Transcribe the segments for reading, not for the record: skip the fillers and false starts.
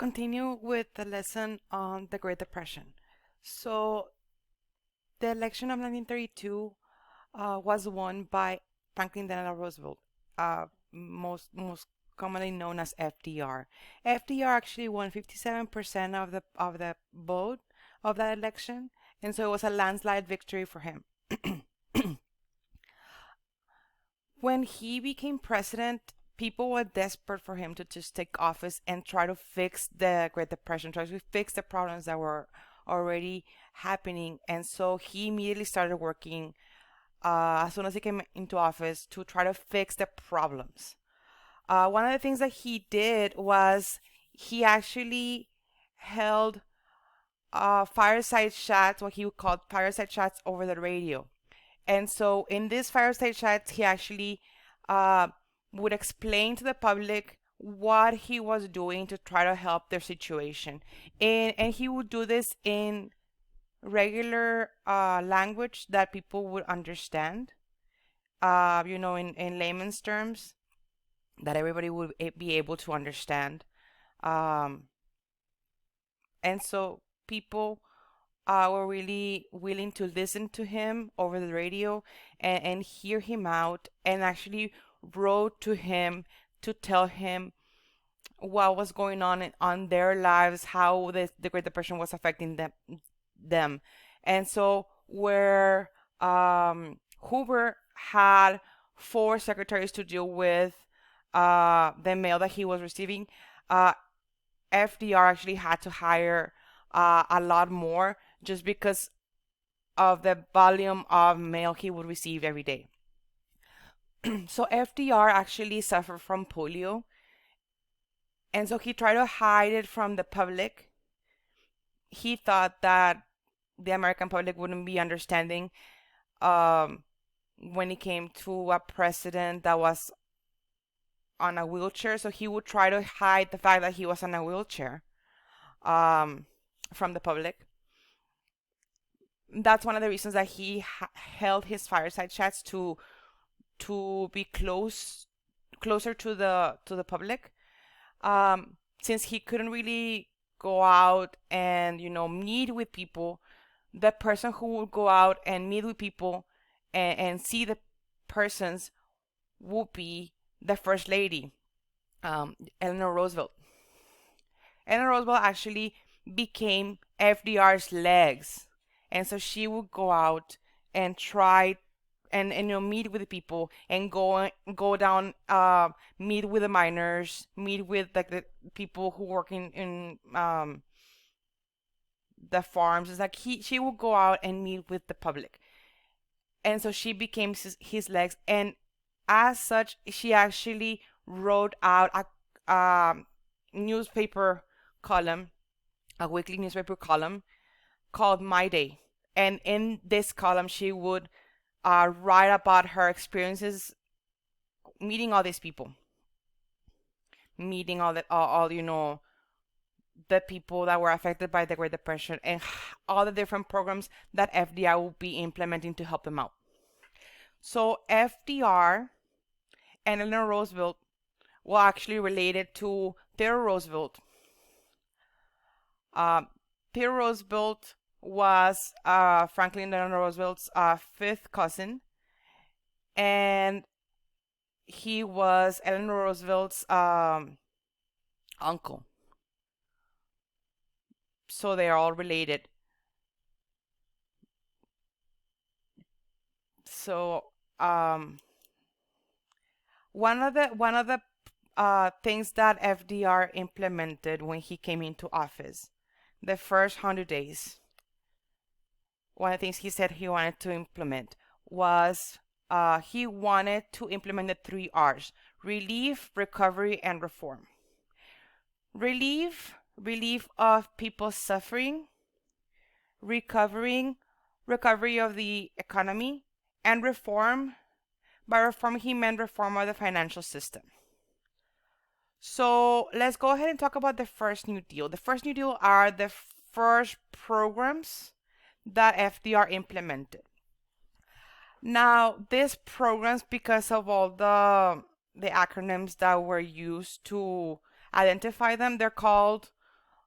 continue with the lesson on the Great Depression. So, the election of 1932 was won by Franklin Delano Roosevelt, most commonly known as FDR. FDR actually won 57% of the vote of that election, and so it was a landslide victory for him. When he became president, people were desperate for him to just take office and try to fix the Great Depression, try to fix the problems that were already happening. And so he immediately started working as soon as he came into office to try to fix the problems. One of the things that he did was he actually held fireside chats, what he would call fireside chats over the radio. And so in this fireside chats, he actually uh, would explain to the public what he was doing to try to help their situation. And he would do this in regular language that people would understand, in layman's terms that everybody would be able to understand. Um, and so people were really willing to listen to him over the radio and hear him out and actually wrote to him to tell him what was going on their lives, how the Great Depression was affecting them. And so where Hoover had four secretaries to deal with the mail that he was receiving, FDR actually had to hire a lot more just because of the volume of mail he would receive every day. So FDR actually suffered from polio, and so he tried to hide it from the public. He thought that the American public wouldn't be understanding um, when it came to a president that was on a wheelchair, so he would try to hide the fact that he was on a wheelchair from the public. That's one of the reasons that he held his fireside chats to be closer to the public, since he couldn't really go out and meet with people. The person who would go out and meet with people and see the persons would be the first lady, Eleanor Roosevelt. Eleanor Roosevelt actually became FDR's legs, and so she would go out and try and meet with the people and go down, meet with the miners, meet with like the people who work in the farms. It's like she would go out and meet with the public, and so she became his legs. And as such, she actually wrote out a newspaper column, a weekly newspaper column called My Day. And in this column, she would write about her experiences meeting all these people, meeting all the people that were affected by the Great Depression and all the different programs that FDR will be implementing to help them out. So FDR and Eleanor Roosevelt were actually related to Theodore Roosevelt. Theodore Roosevelt was Franklin Delano Roosevelt's fifth cousin, and he was Eleanor Roosevelt's uncle. So they are all related. So one of the things that FDR implemented when he came into office, the first 100 days, one of the things he said he wanted to implement was he wanted to implement the 3 R's: relief, recovery, and reform. Relief of people suffering, recovery of the economy, and reform. By reform, he meant reform of the financial system. So let's go ahead and talk about the first New Deal. The first New Deal are the first programs that FDR implemented. Now, these programs, because of all the acronyms that were used to identify them, they're called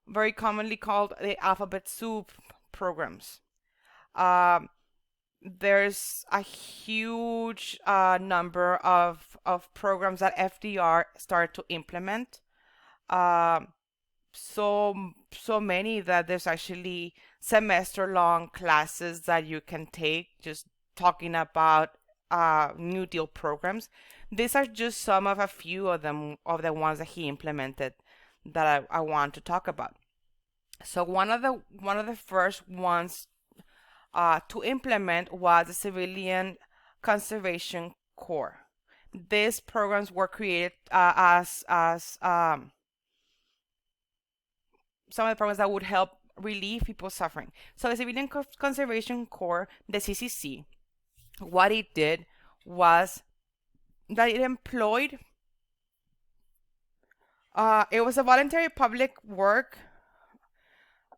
very commonly called the alphabet soup programs. Um, there's a huge number of programs that FDR started to implement. Um, so many that there's actually semester long classes that you can take just talking about New Deal programs. These are just some of a few of them of the ones that he implemented that I want to talk about. So one of the first ones to implement was the Civilian Conservation Corps. These programs were created as some of the programs that would help relieve people suffering. So the Civilian Conservation Corps, the CCC, what it did was that it employed. It was a voluntary public work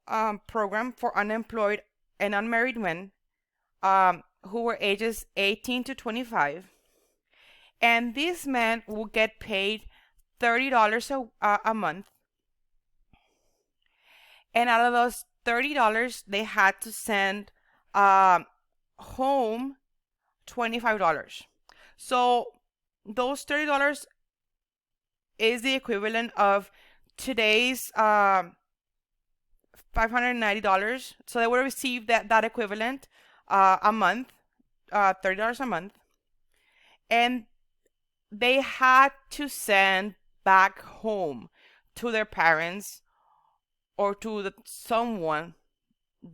program for unemployed and unmarried men who were ages 18 to 25, and these men would get paid $30 a month, and out of those $30, they had to send home $25. So those $30 is the equivalent of today's $590. So they would receive that equivalent a month, $30 a month, and they had to send back home to their parents or to someone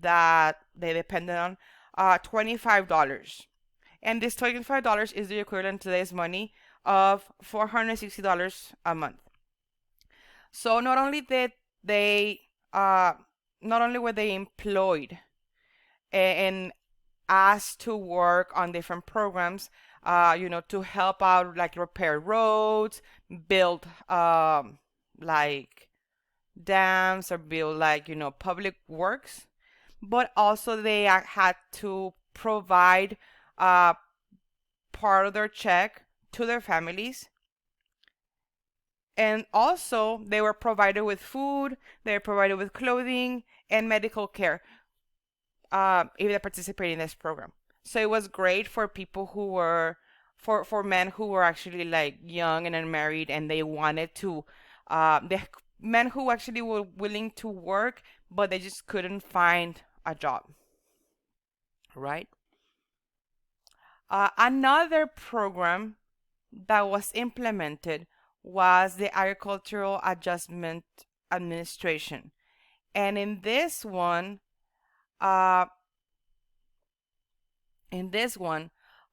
that they depended on $25. And this $25 is the equivalent to today's money of $460 a month. So not only were they employed and asked to work on different programs, to help out, like repair roads, build like dams, or build like public works, but also they had to provide part of their check to their families. And also they were provided with food, they were provided with clothing and medical care if they participated in this program. So it was great for people who were for men who were actually like young and unmarried, and they wanted to the men who actually were willing to work, but they just couldn't find a job, right? Another program that was implemented was the Agricultural Adjustment Administration. And in this one, uh,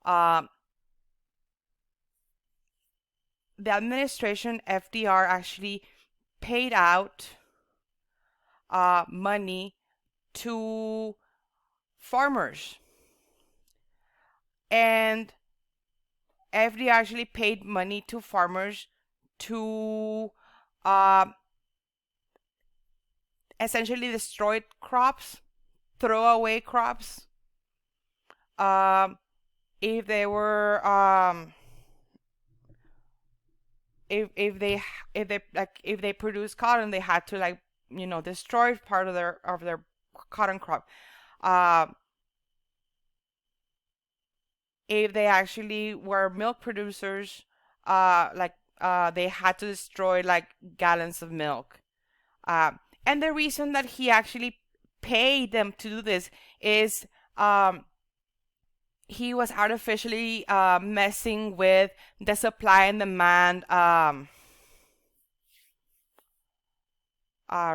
uh, the administration, FDR, actually paid out money to farmers. And FDR actually paid money to farmers to essentially destroy crops, throw away crops. If they were if they produce cotton, they had to destroy part of their cotton crop. If they actually were milk producers, they had to destroy like gallons of milk. And the reason that he actually paid them to do this is he was artificially messing with the supply and demand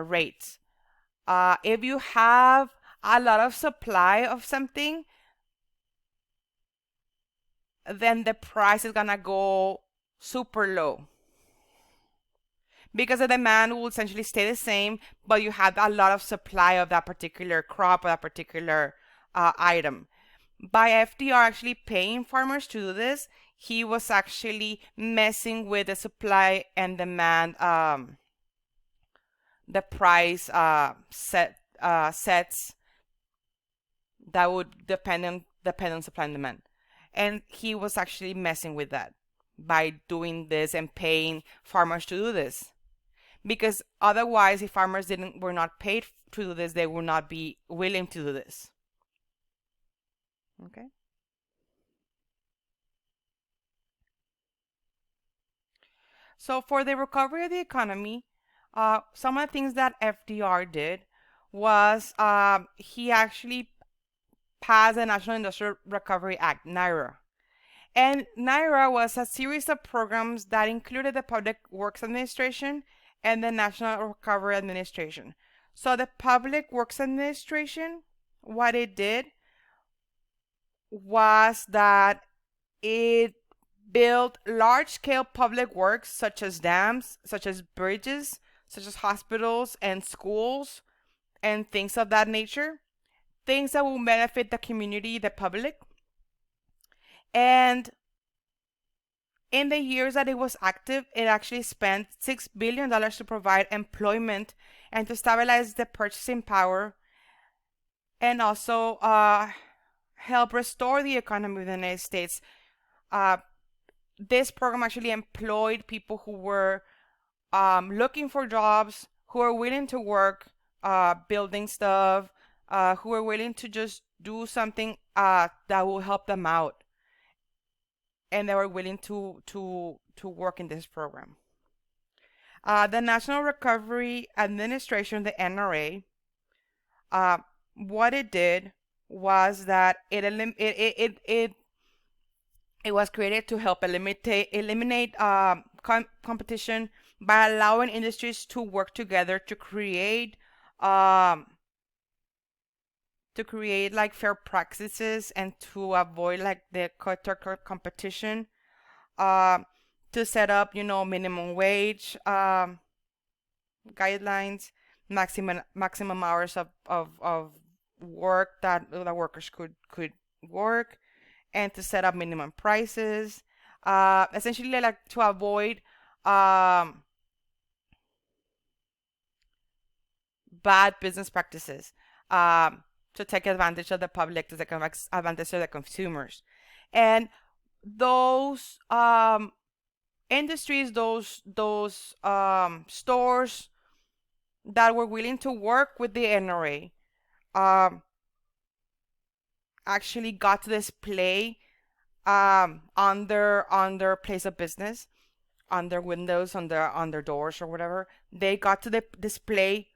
rates. If you have a lot of supply of something, then the price is gonna go super low, because the demand will essentially stay the same, but you have a lot of supply of that particular crop or that particular item. By FDR actually paying farmers to do this, he was actually messing with the supply and demand, the price sets that would depend on supply and demand. And he was actually messing with that by doing this and paying farmers to do this. because otherwise, if farmers didn't were not paid to do this, they would not be willing to do this. Okay. So for the recovery of the economy, some of the things that FDR did was he actually passed the National Industrial Recovery Act, NIRA. And NIRA was a series of programs that included the Public Works Administration and the National Recovery Administration. So the Public Works Administration, what it did was that it built large-scale public works such as dams, such as bridges, such as hospitals and schools and things of that nature, things that will benefit the community, the public. And in the years that it was active, it actually spent $6 billion to provide employment and to stabilize the purchasing power, and also help restore the economy of the United States. This program actually employed people who were looking for jobs, who were willing to work, building stuff, who were willing to just do something that will help them out, and they were willing to work in this program. The National Recovery Administration, the NRA, what it did was that it was created to help eliminate competition by allowing industries to work together to create like fair practices and to avoid like the cutthroat competition, to set up minimum wage guidelines, maximum hours of work that the workers could work, and to set up minimum prices, essentially like to avoid bad business practices, to take advantage of the public, to take advantage of the consumers. And those industries, those stores that were willing to work with the NRA actually got to display on their place of business, on their windows, on their doors or whatever. They got to display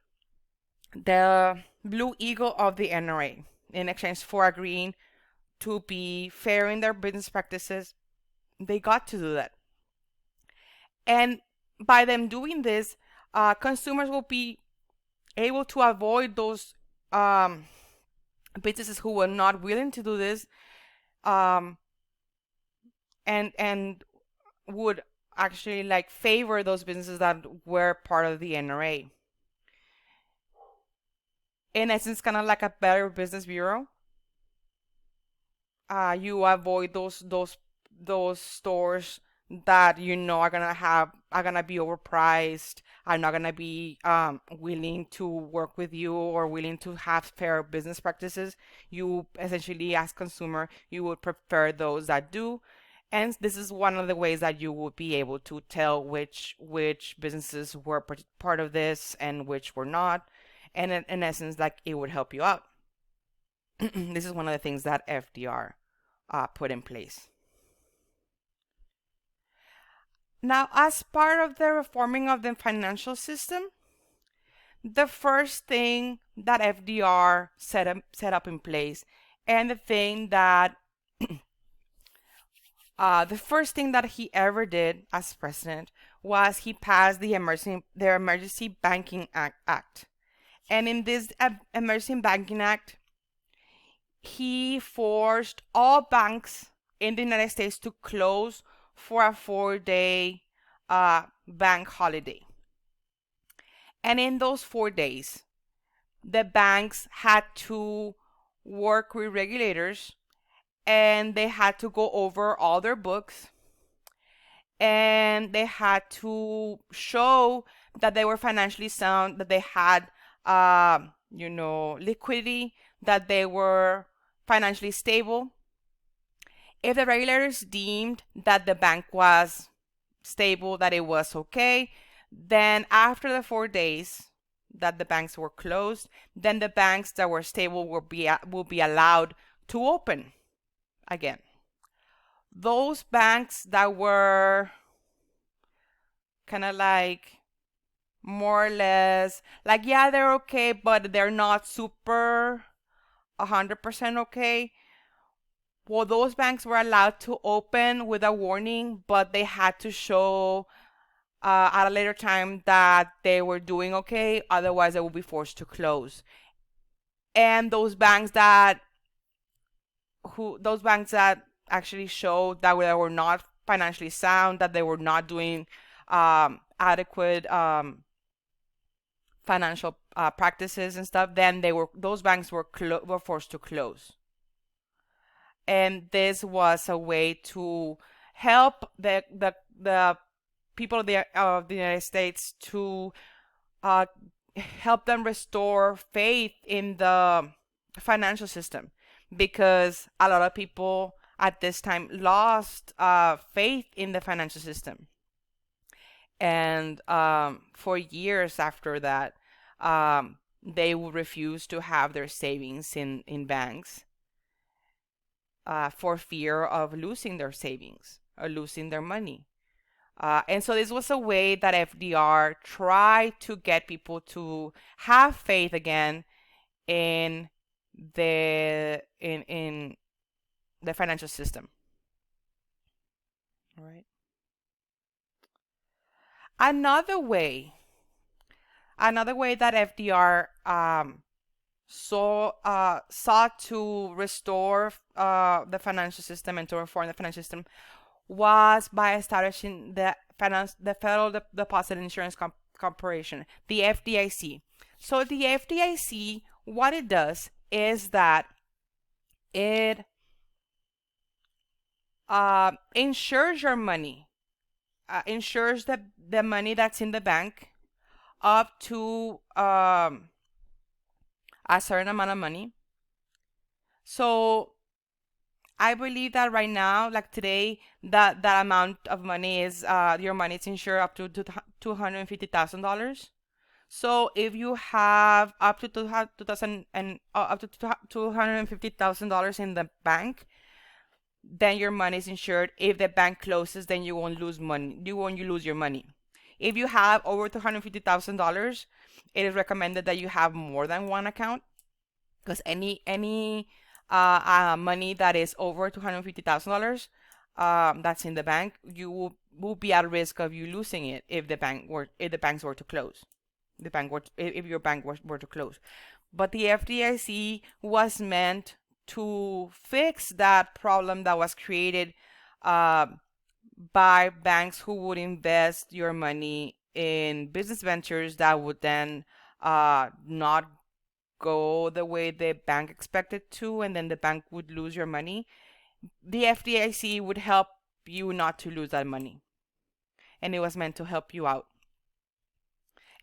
the blue eagle of the NRA in exchange for agreeing to be fair in their business practices. They got to do that. And by them doing this, consumers will be able to avoid those businesses who were not willing to do this, and would actually like favor those businesses that were part of the NRA. In essence, kind of like a Better Business Bureau. You avoid those stores that are gonna be overpriced, are not gonna be willing to work with you or willing to have fair business practices. You essentially, as consumer, you would prefer those that do, and this is one of the ways that you would be able to tell which businesses were part of this and which were not, and in essence, like it would help you out. This is one of the things that FDR put in place. Now, as part of the reforming of the financial system, the first thing that FDR set up in place, and the first thing that he ever did as president, was he passed the Emergency Banking Act. And in this Emergency Banking Act, he forced all banks in the United States to close for a 4-day bank holiday. And in those 4 days, the banks had to work with regulators, and they had to go over all their books, and they had to show that they were financially sound, that they had liquidity, that they were financially stable. If the regulators deemed that the bank was stable, that it was okay, Then after the 4 days that the banks were closed, then the banks that were stable will be allowed to open again. Those banks that were kind of like more or less like, yeah, they're okay, but they're not super 100% okay. Well, those banks were allowed to open with a warning, but they had to show at a later time that they were doing okay. Otherwise, they would be forced to close. And those banks that actually showed that they were not financially sound, that they were not doing adequate financial practices and stuff, then those banks were forced to close. And this was a way to help the people of the United States to uh, help them restore faith in the financial system, because a lot of people at this time lost faith in the financial system. And for years after that, they would refuse to have their savings in banks for fear of losing their savings or losing their money. And so this was a way that FDR tried to get people to have faith again in in the financial system. All right. Another way, another way that FDR sought to restore the financial system and to reform the financial system was by establishing the Federal Deposit Insurance Corporation, the FDIC. So the FDIC, what it does is that it insures your money, insures the money that's in the bank up to a certain amount of money. So I believe that right now, like today, that amount of money is your money is insured up to $250,000. So if you have up to 2000 and up to $250,000 in the bank, then your money is insured. If the bank closes, then you won't lose money. You won't lose your money. If you have over $250,000, it is recommended that you have more than one account, because any money that is over $250,000 that's in the bank, you will be at risk of you losing it if the banks were to close. If your bank were to close. But the FDIC was meant to fix that problem that was created by banks who would invest your money in business ventures that would then not go the way the bank expected to, and then the bank would lose your money. The FDIC would help you not to lose that money, and it was meant to help you out.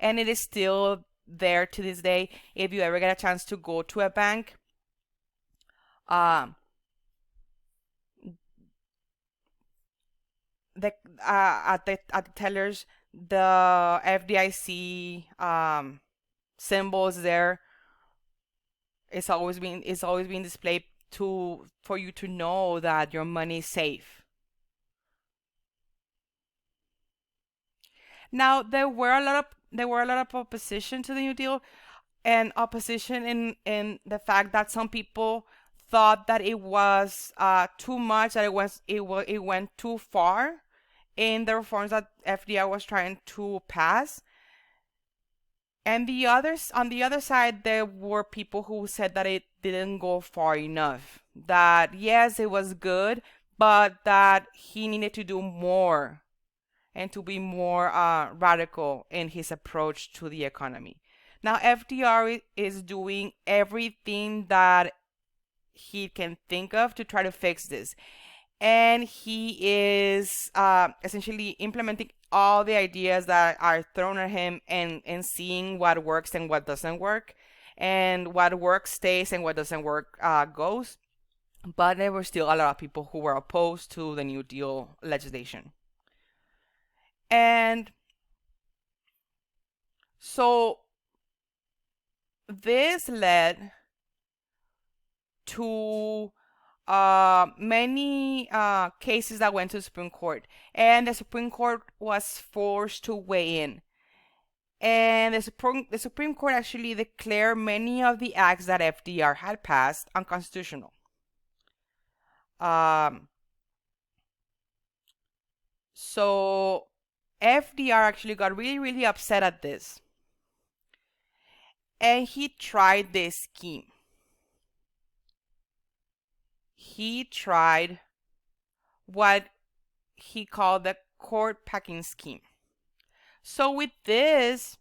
And it is still there to this day. If you ever get a chance to go to a bank, the at the tellers, the FDIC symbols there. It's always being displayed for you to know that your money is safe. Now there were a lot of opposition to the New Deal, and opposition in the fact that some people thought that it was too much, that it went too far in the reforms that FDR was trying to pass. And on the other side, there were people who said that it didn't go far enough. That yes, it was good, but that he needed to do more and to be more radical in his approach to the economy. Now, FDR is doing everything that he can think of to try to fix this. And he is essentially implementing all the ideas that are thrown at him, and seeing what works and what doesn't work, and what works stays and what doesn't work goes. But there were still a lot of people who were opposed to the New Deal legislation. And So this led to many cases that went to the Supreme Court, and the Supreme Court was forced to weigh in. And the Supreme Court actually declared many of the acts that FDR had passed unconstitutional. Um, so FDR actually got really, really upset at this, and he tried this scheme. He tried what he called the court packing scheme. So with this,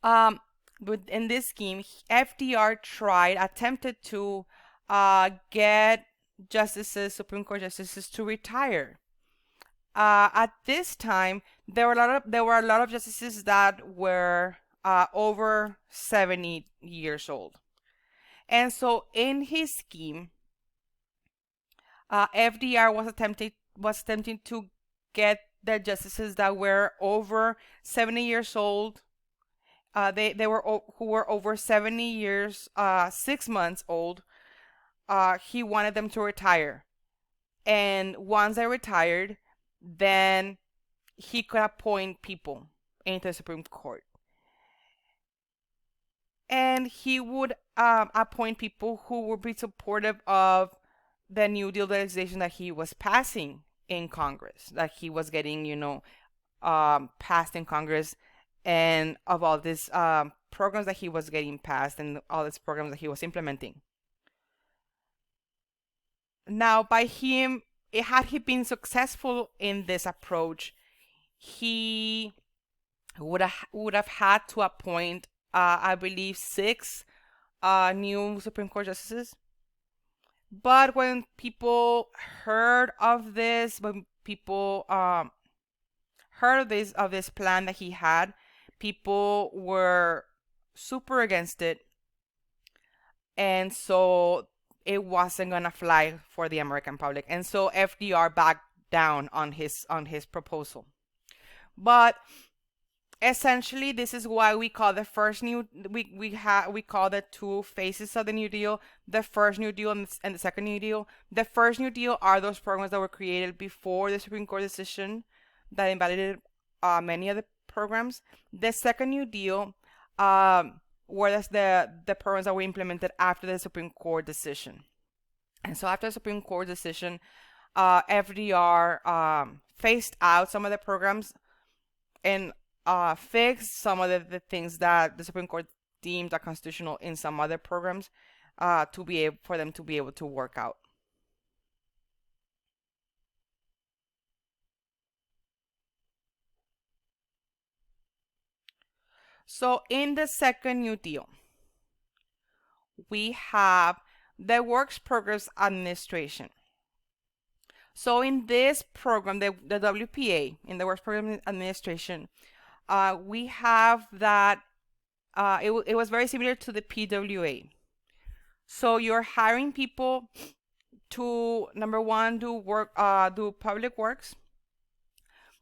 um, in this scheme, FDR attempted to get Supreme Court justices to retire. At this time, there were a lot of justices that were over 70 years old, and so in his scheme, FDR was attempting to get the justices that were over 70 years old. They were who were over 70 years 6 months old. He wanted them to retire, and once they retired, then he could appoint people into the Supreme Court, and he would appoint people who would be supportive of the New Deal legislation that he was passing in Congress, that he was getting, passed in Congress, and of all these programs that he was getting passed and all these programs that he was implementing. Now, had he been successful in this approach, he would have had to appoint, I believe, six new Supreme Court justices. But when people heard of this, when people heard of this plan that he had, people were super against it, and so it wasn't gonna fly for the American public, and so FDR backed down on his proposal. But essentially, this is why we call the first new we call the two phases of the New Deal, the first New Deal and the second New Deal. The first New Deal are those programs that were created before the Supreme Court decision that invalidated many of the programs. The second New Deal were the programs that were implemented after the Supreme Court decision. And so after the Supreme Court decision, FDR phased out some of the programs and fixed some of the things that the Supreme Court deemed unconstitutional in some other programs for them to be able to work out. So in the second New Deal, we have the Works Progress Administration. So in this program, the WPA, in the Works Program Administration, we have that it was very similar to the PWA. So you're hiring people to, number one, do public works,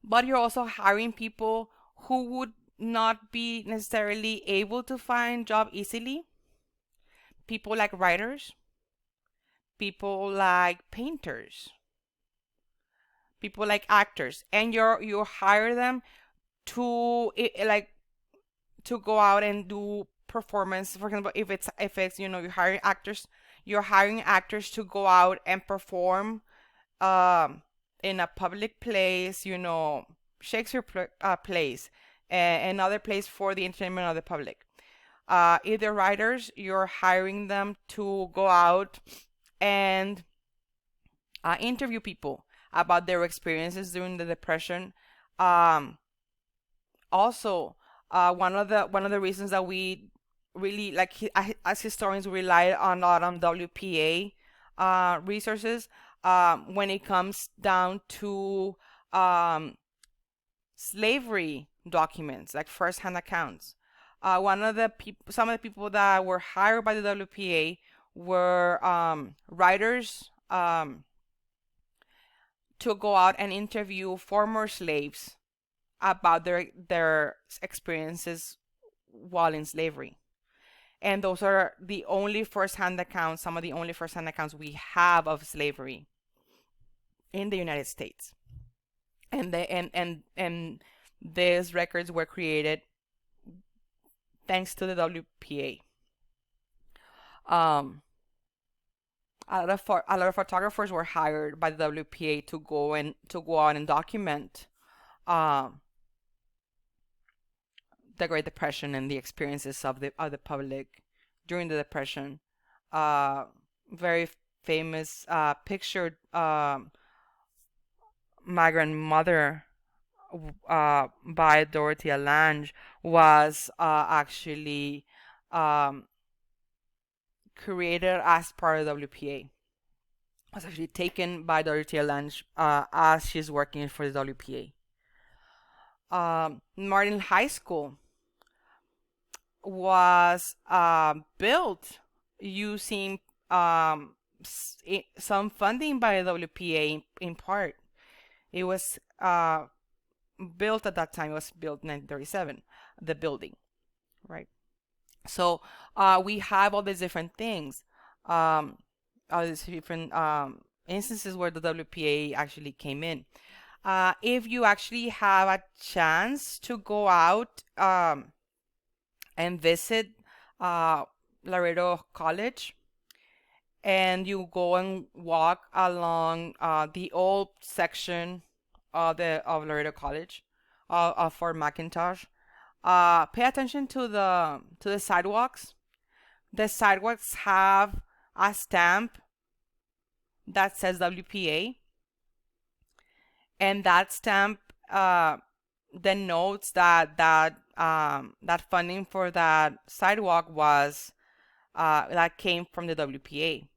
but you're also hiring people who would not be necessarily able to find job easily. People like writers, people like painters, people like actors, and you hire them to to go out and do performance. For example, if it's you're hiring actors to go out and perform in a public place, Shakespeare plays, and another place for the entertainment of the public. Either writers, you're hiring them to go out and interview people about their experiences during the Depression. Also, one of the reasons that we really as historians rely on a lot on WPA resources when it comes down to slavery documents, like first-hand accounts. Some of the people that were hired by the WPA were writers to go out and interview former slaves about their experiences while in slavery. And those are the only firsthand accounts, some of the only firsthand accounts we have of slavery in the United States. And these records were created thanks to the WPA. Um, a lot of photographers were hired by the WPA to go out and document um, the Great Depression and the experiences of the public during the Depression. Uh, Very famous picture. My grandmother by Dorothea Lange was actually um, created as part of the WPA. Was actually taken by Dorothea Lange as she's working for the WPA. Martin High School was built using some funding by the WPA in part. It was built at that time. It was built in 1937, the building, right? So we have all these different things, all these different instances where the WPA actually came in. If you actually have a chance to go out and visit Laredo College, and you go and walk along the old section of Laredo College of Fort McIntosh, pay attention to the sidewalks. The sidewalks have a stamp that says WPA, and that stamp denotes that funding for that sidewalk was that came from the WPA.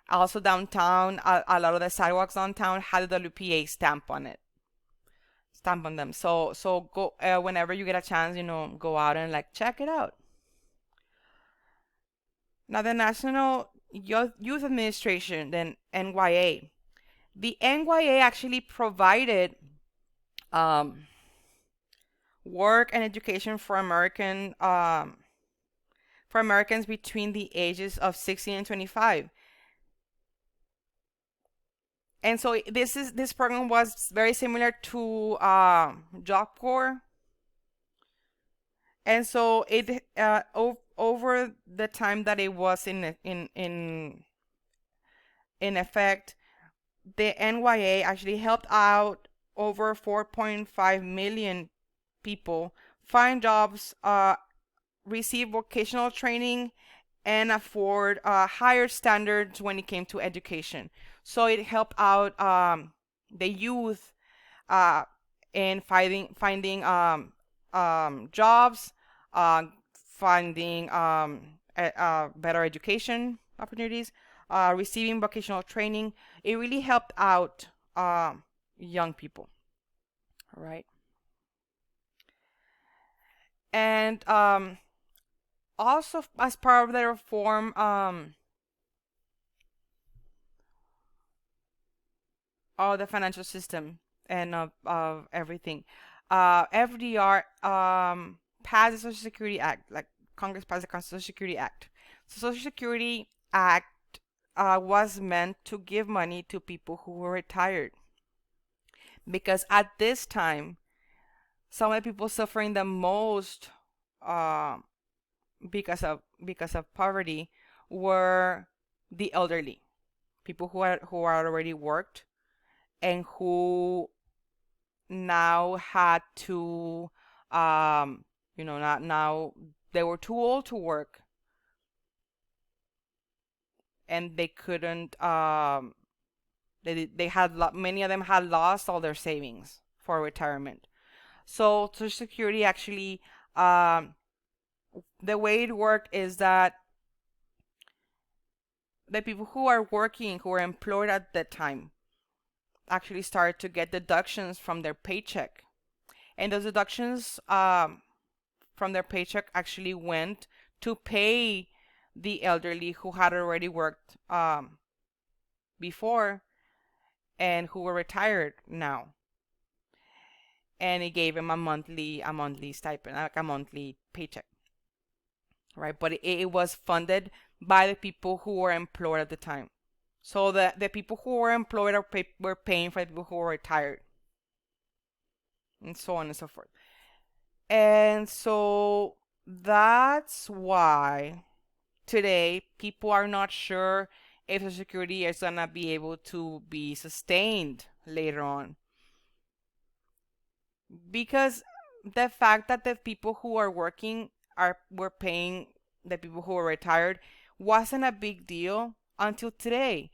Also downtown, a lot of the sidewalks downtown had the WPA stamp on it, stamp on them. So go whenever you get a chance, go out and like check it out. Now the National Youth Administration, then NYA. The NYA actually provided work and education for Americans between the ages of 16 and 25. And so this program was very similar to Job Corps. And so it over the time that it was in effect, the NYA actually helped out over 4.5 million people find jobs, receive vocational training, and afford higher standards when it came to education. So it helped out the youth in finding jobs, finding better education opportunities, receiving vocational training. It really helped out young people. All right. And also, as part of the reform of the financial system and of everything, FDR passed the Social Security Act, like Congress passed the Social Security Act. So Social Security Act was meant to give money to people who were retired, because at this time, some of the people suffering the most uh, because of poverty were the elderly, people who are already worked and who now had to not now they were too old to work, and they couldn't they had many of them had lost all their savings for retirement. So Social Security actually the way it worked is that the people who are working, who are employed at that time, actually started to get deductions from their paycheck, and those deductions from their paycheck actually went to pay the elderly who had already worked before and who were retired now. and it gave him a monthly stipend, like a monthly paycheck, right? But it was funded by the people who were employed at the time. So the people who were employed were paying for the people who were retired, and so on and so forth. And so that's why today people are not sure if Social Security is gonna be able to be sustained later on, because the fact that the people who are working are were paying the people who are retired wasn't a big deal until today.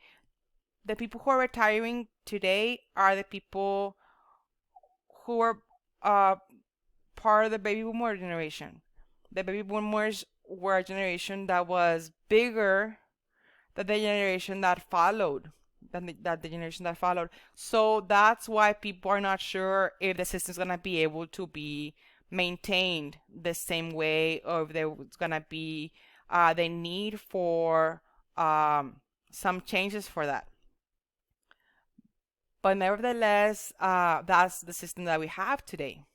The people who are retiring today are the people who are uh, part of the baby boomer generation. The baby boomers were a generation that was bigger than the generation that followed. That the generation that followed. So that's why people are not sure if the system's gonna be able to be maintained the same way, or if there's gonna be the need for some changes for that. But nevertheless, that's the system that we have today.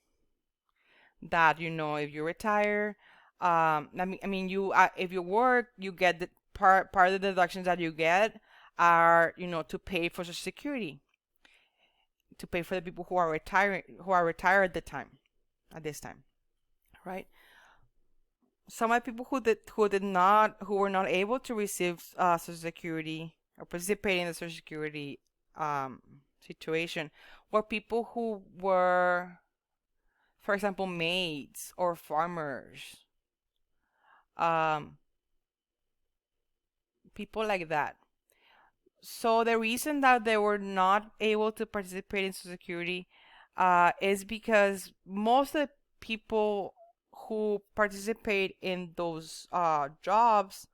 That if you retire, I mean, you if you work, you get the part of the deductions that you get are to pay for Social Security, to pay for the people who are retired at this time, right? Some of the people who were not able to receive Social Security or participate in the Social Security um, situation were people who were, for example, maids or farmers, um, people like that. So the reason that they were not able to participate in Social Security is because most of the people who participate in those jobs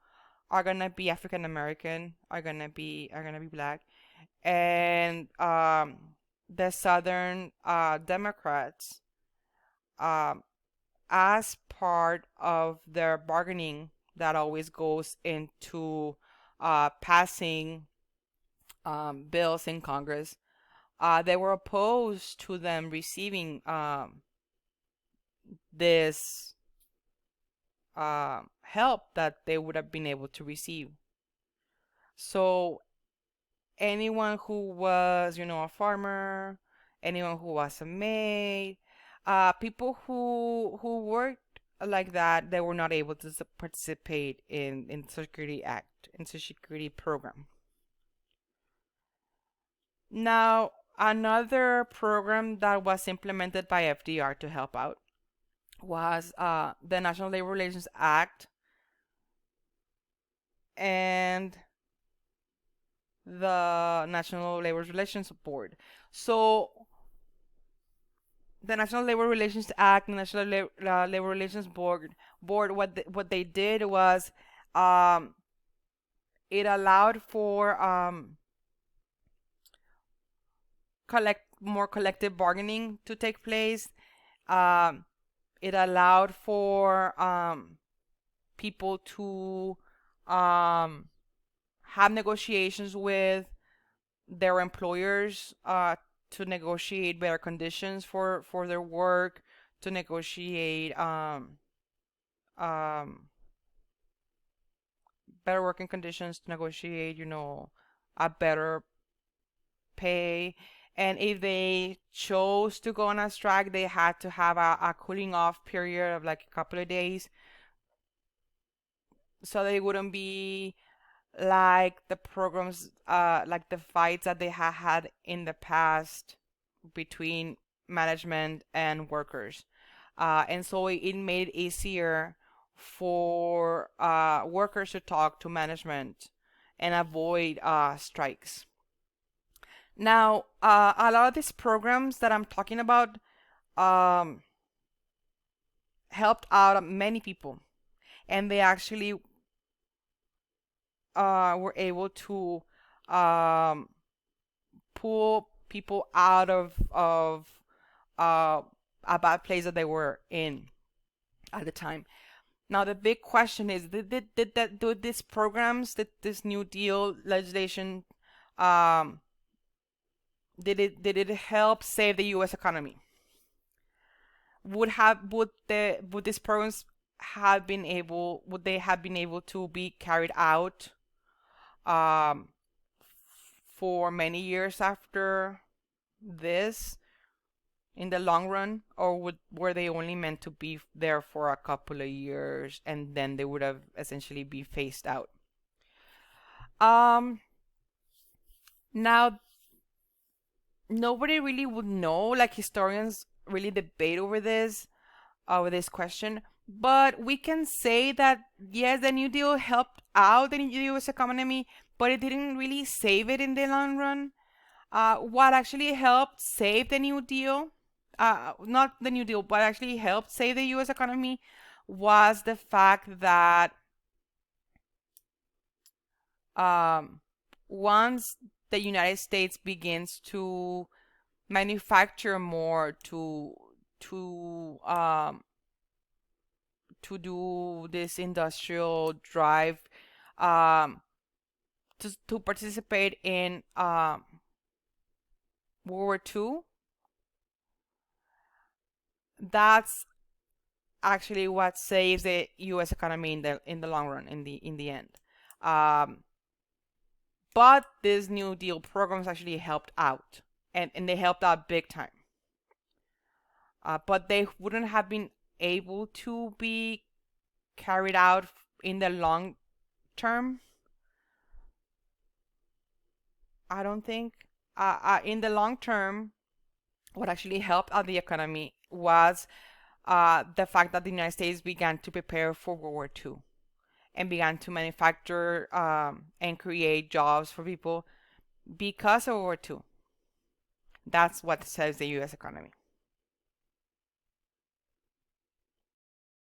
are gonna be African American, are gonna be black, and the Southern Democrats, um, as part of their bargaining that always goes into passing bills in Congress, they were opposed to them receiving this help that they would have been able to receive. So anyone who was, a farmer, anyone who was a maid, people who worked like that, they were not able to participate in Social Security Act, in Social Security program. Now, another program that was implemented by FDR to help out was the National Labor Relations Act and the National Labor Relations Board. So, the National Labor Relations Act and National Labor Relations Board, what they did was, um, it allowed for more collective bargaining to take place. Um, it allowed for people to have negotiations with their employers to negotiate better conditions for their work, to negotiate um, better working conditions, to negotiate, a better pay. And if they chose to go on a strike, they had to have a cooling off period of like a couple of days, so they wouldn't be like the programs, like the fights that they had in the past between management and workers. And so it made it easier for workers to talk to management and avoid strikes. Now, a lot of these programs that I'm talking about um, helped out many people, and they actually were able to um, pull people out of uh, a bad place that they were in at the time. Now the big question is: did these programs, did this New Deal legislation, um, did it help save the U.S. economy? would these programs have been able would they have been able to be carried out um for many years after this in the long run, or were they only meant to be there for a couple of years and then they would have essentially be phased out? Um, Now nobody really would know. Like historians really debate over this question. But we can say that yes, the New Deal helped out the U.S. economy, but it didn't really save it in the long run. What actually helped save the New Deal, not the New Deal, but actually helped save the U.S. economy was the fact that um, once the United States begins to manufacture more to um, to do this industrial drive, um, to participate in World War II, that's actually what saves the U.S. economy in the long run, in the end. Um, but this New Deal programs actually helped out, and they helped out big time. But they wouldn't have been able to be carried out in the long term. I don't think. In the long term, what actually helped out the economy was the fact that the United States began to prepare for World War II and began to manufacture and create jobs for people because of World War II. That's what saves the U.S. economy.